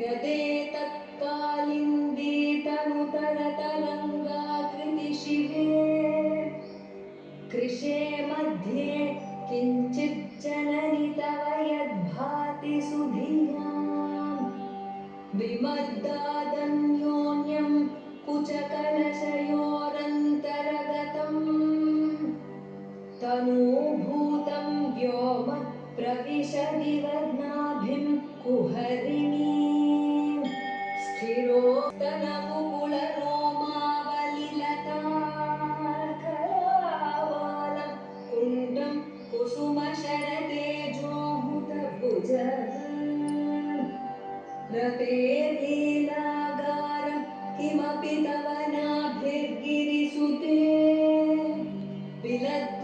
यदेतत्कालिन्दीतनुतरतरङ्गाकृतिशिवे कृशे मध्ये किञ्चित् जननि तव यद्भाति सुधियाम् विमद्दादन्योन्यं कुचकलशयोरन्तरगतम् तनूभूतं व्योम प्रविशदिवनाभिं कुहरिणीं स्थिरोत्तनमुकुलरोमावलिलताकरावालं कुण्डं कुसुमशरतेजोहुतभुजः रतेर्लीलागारं किमपि तव नाभिर्गिरिसुते विलद्